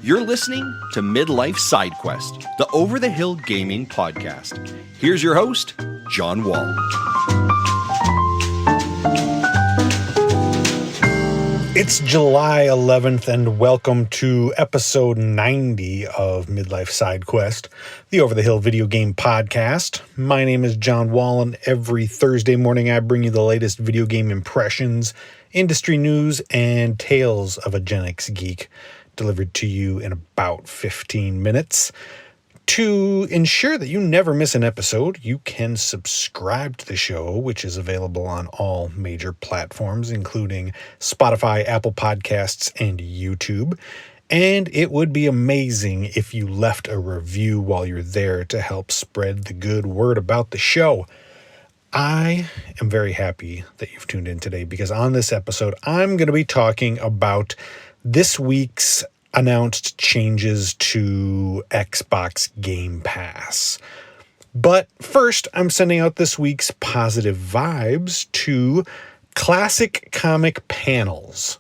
You're listening to Midlife Side Quest, the Over the Hill Gaming Podcast. Here's your host, John Wall. It's July 11th, and welcome to episode 90 of Midlife Side Quest, the Over the Hill video game podcast. My name is John Wall, and every Thursday morning I bring you the latest video game impressions, industry news, and tales of a Gen X geek, delivered to you in about 15 minutes. To ensure that you never miss an episode, you can subscribe to the show, which is available on all major platforms, including Spotify, Apple Podcasts, and YouTube. And it would be amazing if you left a review while you're there to help spread the good word about the show. I am very happy that you've tuned in today, because on this episode, I'm going to be talking about this week's announced changes to Xbox Game Pass. But first, I'm sending out this week's positive vibes to Classic Comic Panels.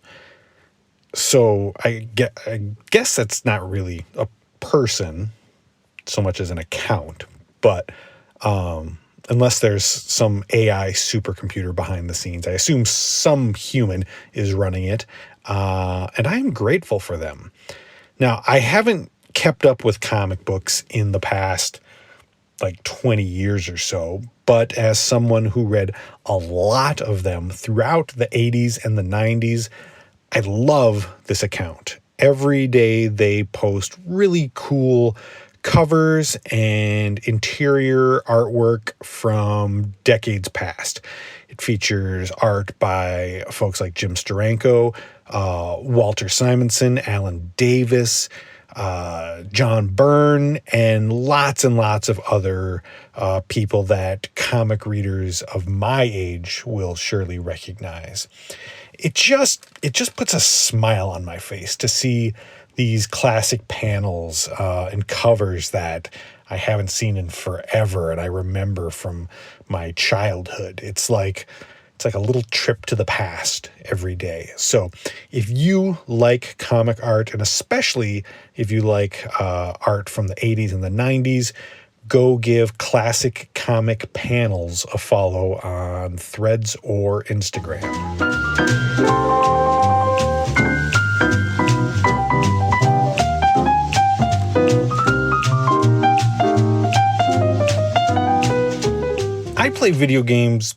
So I guess that's not really a person so much as an account, but unless there's some AI supercomputer behind the scenes, I assume some human is running it. And I am grateful for them. Now, I haven't kept up with comic books in the past, 20 years or so, but as someone who read a lot of them throughout the 80s and the 90s, I love this account. Every day they post really cool covers and interior artwork from decades past. It features art by folks like Jim Steranko, Walter Simonson, Alan Davis, John Byrne, and lots of other people that comic readers of my age will surely recognize. It just puts a smile on my face to see these classic panels and covers that I haven't seen in forever, and I remember from my childhood. It's like a little trip to the past every day. So if you like comic art, and especially if you like art from the 80s and the 90s, go give Classic Comic Panels a follow on Threads or Instagram. I play video games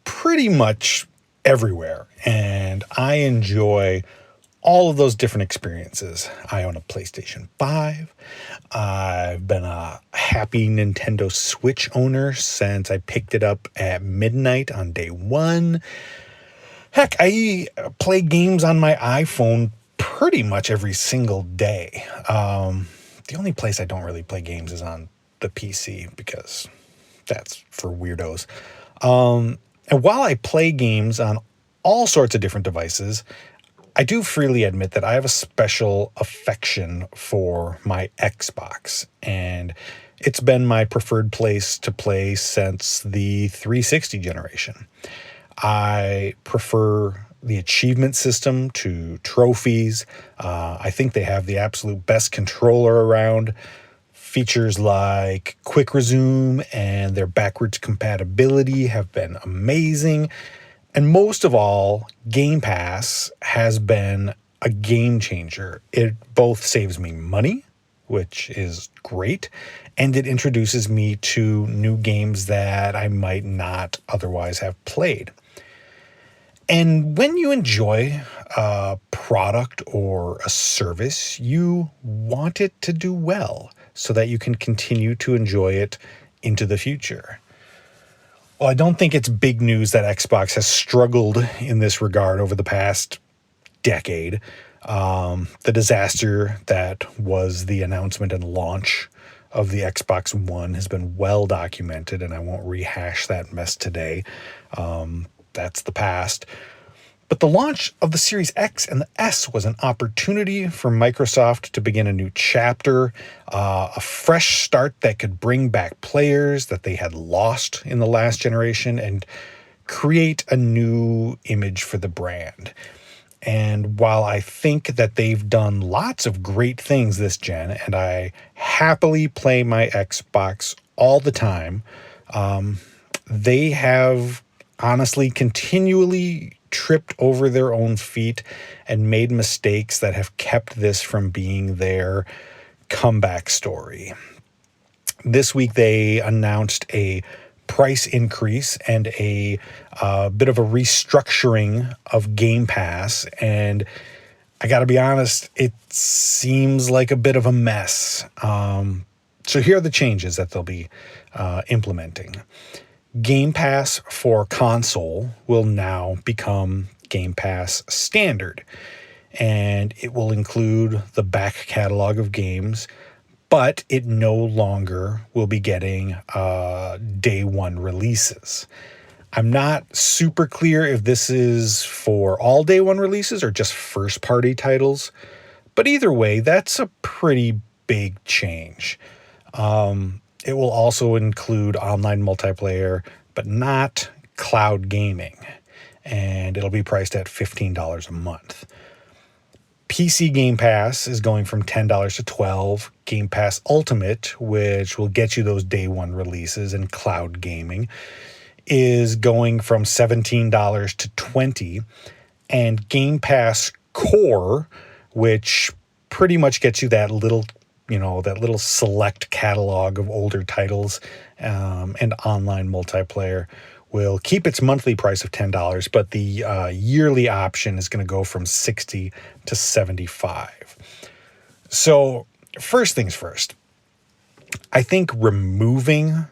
pretty much everywhere, and I enjoy all of those different experiences. I own a PlayStation 5. I've been a happy Nintendo Switch owner since I picked it up at midnight on day one. Heck, I play games on my iPhone pretty much every single day. The only place I don't really play games is on the PC, because that's for weirdos. And while I play games on all sorts of different devices, I do freely admit that I have a special affection for my Xbox, and it's been my preferred place to play since the 360 generation. I prefer the achievement system to trophies. I think they have the absolute best controller around. Features like Quick Resume and their backwards compatibility have been amazing. And most of all, Game Pass has been a game changer. It both saves me money, which is great, and it introduces me to new games that I might not otherwise have played. And when you enjoy a product or a service, you want it to do well, so that you can continue to enjoy it into the future. Well, I don't think it's big news that Xbox has struggled in this regard over the past decade. The disaster that was the announcement and launch of the Xbox One has been well documented, and I won't rehash that mess today. That's the past. But the launch of the Series X and the S was an opportunity for Microsoft to begin a new chapter, a fresh start that could bring back players that they had lost in the last generation and create a new image for the brand. And while I think that they've done lots of great things this gen, and I happily play my Xbox all the time, they have honestly continually tripped over their own feet and made mistakes that have kept this from being their comeback story. This week they announced a price increase and a bit of a restructuring of Game Pass, and I gotta be honest, it seems like a bit of a mess. So here are the changes that they'll be implementing. Game Pass for console will now become Game Pass Standard, and it will include the back catalog of games, but it no longer will be getting day one releases. I'm not super clear if this is for all day one releases or just first party titles, but either way, that's a pretty big change. It will also include online multiplayer, but not cloud gaming, and it'll be priced at $15 a month. PC Game Pass is going from $10 to $12. Game Pass Ultimate, which will get you those day one releases and cloud gaming, is going from $17 to $20. And Game Pass Core, which pretty much gets you that little select catalog of older titles and online multiplayer, will keep its monthly price of $10, but the yearly option is going to go from $60 to $75. So first things first, I think removing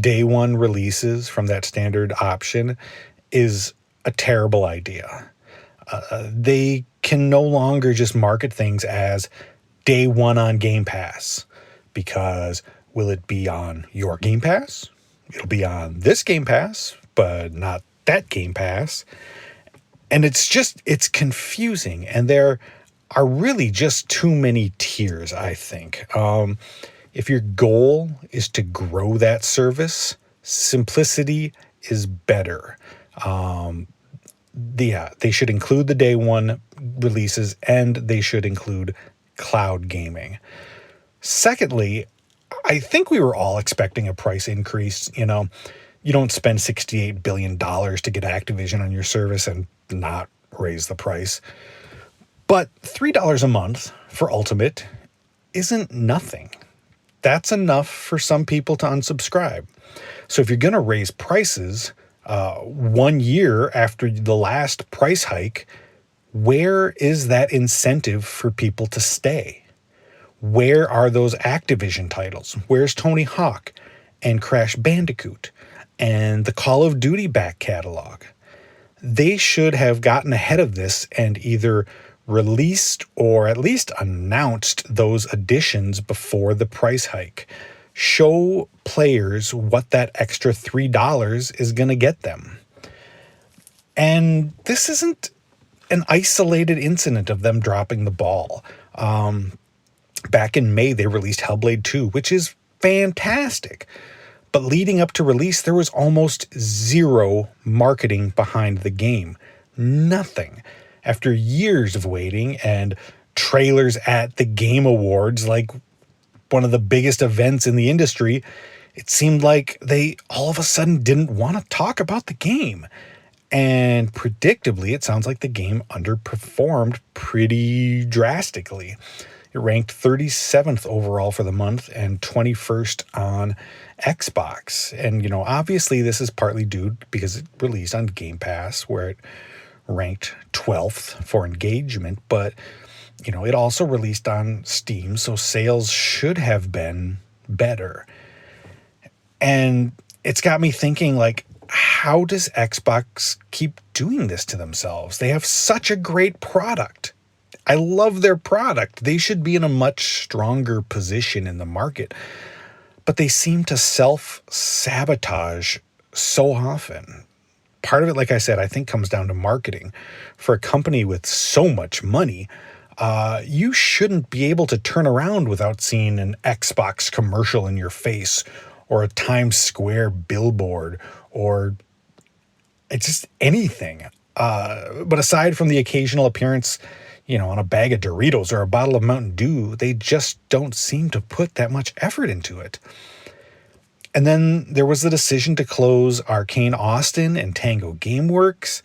day one releases from that standard option is a terrible idea. They can no longer just market things as day one on Game Pass, because will it be on your Game Pass? It'll be on this Game Pass, but not that Game Pass. And it's confusing. And there are really just too many tiers, I think. If your goal is to grow that service, simplicity is better. They should include the day one releases, and they should include cloud gaming. Secondly, I think we were all expecting a price increase. You don't spend $68 billion to get Activision on your service and not raise the price. But $3 a month for Ultimate isn't nothing. That's enough for some people to unsubscribe. So if you're going to raise prices 1 year after the last price hike, where is that incentive for people to stay? Where are those Activision titles? Where's Tony Hawk and Crash Bandicoot and the Call of Duty back catalog? They should have gotten ahead of this and either released or at least announced those additions before the price hike. Show players what that extra $3 is going to get them. And this isn't an isolated incident of them dropping the ball. Back in May, they released Hellblade 2, which is fantastic. But leading up to release, there was almost zero marketing behind the game. Nothing. After years of waiting and trailers at the Game Awards, like one of the biggest events in the industry, it seemed like they all of a sudden didn't want to talk about the game. And predictably, it sounds like the game underperformed pretty drastically. It ranked 37th overall for the month and 21st on Xbox. And, obviously this is partly due because it released on Game Pass, where it ranked 12th for engagement. But, it also released on Steam, so sales should have been better. And it's got me thinking, how does Xbox keep doing this to themselves? They have such a great product. I love their product. They should be in a much stronger position in the market. But they seem to self-sabotage so often. Part of it, like I said, I think comes down to marketing. For a company with so much money, you shouldn't be able to turn around without seeing an Xbox commercial in your face, or a Times Square billboard, or it's just anything. But aside from the occasional appearance, on a bag of Doritos or a bottle of Mountain Dew, they just don't seem to put that much effort into it. And then there was the decision to close Arcane Austin and Tango Gameworks.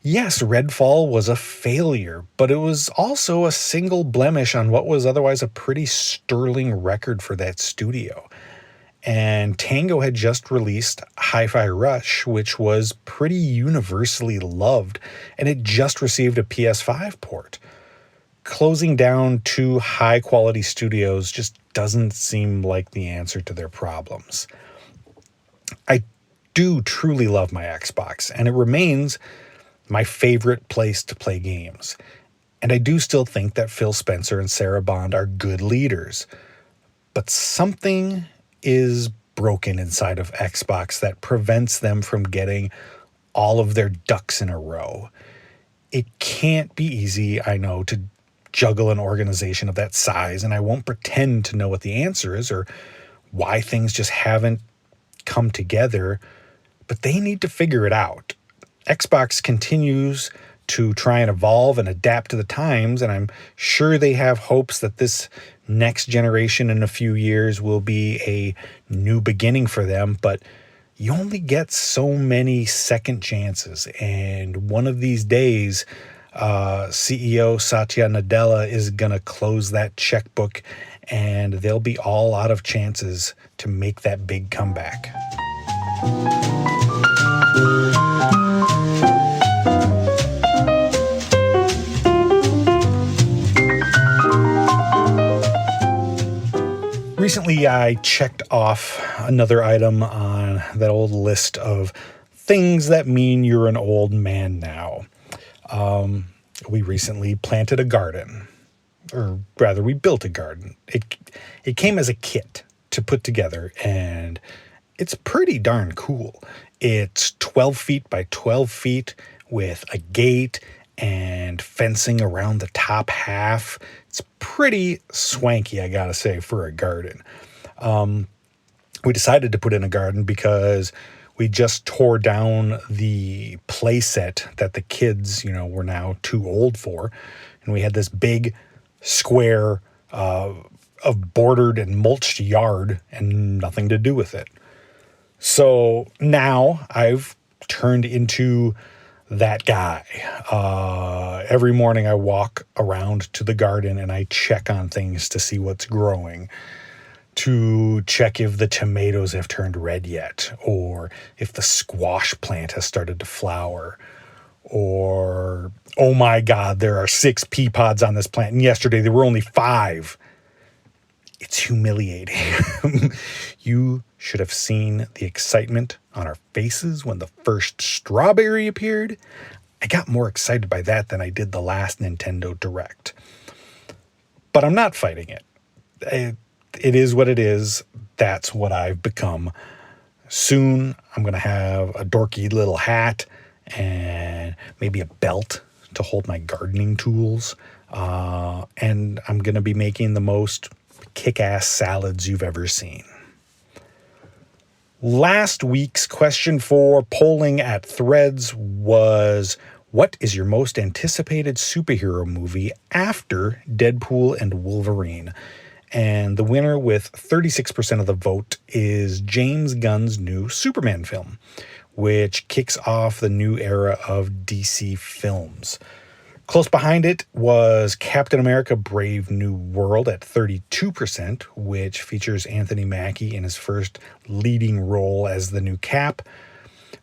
Yes, Redfall was a failure, but it was also a single blemish on what was otherwise a pretty sterling record for that studio. And Tango had just released Hi-Fi Rush, which was pretty universally loved, and it just received a PS5 port. Closing down two high-quality studios just doesn't seem like the answer to their problems. I do truly love my Xbox, and it remains my favorite place to play games. And I do still think that Phil Spencer and Sarah Bond are good leaders. But something is broken inside of Xbox that prevents them from getting all of their ducks in a row. It can't be easy, I know, to juggle an organization of that size, and I won't pretend to know what the answer is or why things just haven't come together, but they need to figure it out. Xbox continues to try and evolve and adapt to the times, and I'm sure they have hopes that this next generation in a few years will be a new beginning for them, but you only get so many second chances, and one of these days, CEO Satya Nadella is going to close that checkbook, and they'll be all out of chances to make that big comeback. Recently, I checked off another item on that old list of things that mean you're an old man now. We recently planted a garden, or rather, we built a garden. It came as a kit to put together, and it's pretty darn cool. It's 12 feet by 12 feet with a gate and fencing around the top half. It's pretty swanky, I gotta say, for a garden. We decided to put in a garden because we just tore down the play set that the kids, were now too old for. And we had this big square of bordered and mulched yard and nothing to do with it. So now I've turned into that guy. Every morning I walk around to the garden and I check on things to see what's growing, to check if the tomatoes have turned red yet, or if the squash plant has started to flower, or, oh my God, there are 6 pea pods on this plant, and yesterday there were only 5. It's humiliating. You should have seen the excitement on our faces when the first strawberry appeared. I got more excited by that than I did the last Nintendo Direct. But I'm not fighting it. It is what it is. That's what I've become. Soon, I'm going to have a dorky little hat and maybe a belt to hold my gardening tools. And I'm going to be making the most kick-ass salads you've ever seen. Last week's question for polling at Threads was, what is your most anticipated superhero movie after Deadpool and Wolverine? And the winner with 36% of the vote is James Gunn's new Superman film, which kicks off the new era of DC films. Close behind it was Captain America: Brave New World at 32%, which features Anthony Mackie in his first leading role as the new Cap.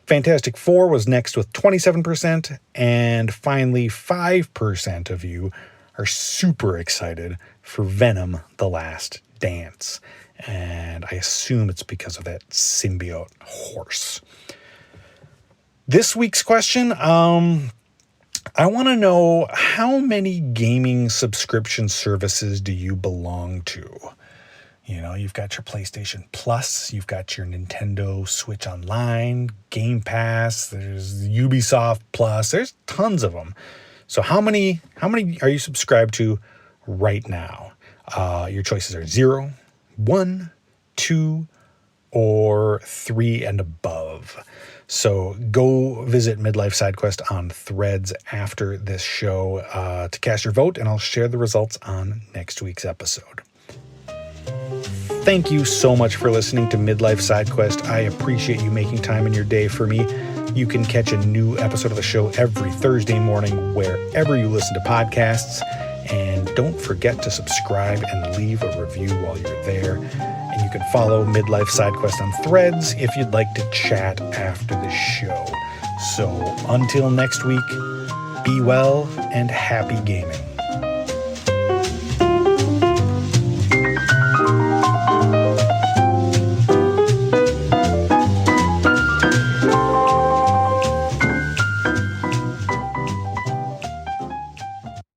Fantastic Four was next with 27%, and finally 5% of you are super excited for Venom: The Last Dance. And I assume it's because of that symbiote horse. This week's question, I want to know, how many gaming subscription services do you belong to? You've got your PlayStation Plus, you've got your Nintendo Switch Online, Game Pass, there's Ubisoft Plus, there's tons of them. So how many are you subscribed to right now? Your choices are 0, 1, 2, or 3 and above. So go visit Midlife SideQuest on Threads after this show to cast your vote, and I'll share the results on next week's episode. Thank you so much for listening to Midlife SideQuest. I appreciate you making time in your day for me. You can catch a new episode of the show every Thursday morning wherever you listen to podcasts. And don't forget to subscribe and leave a review while you're there. And you can follow Midlife SideQuest on Threads if you'd like to chat after the show. So until next week, be well and happy gaming.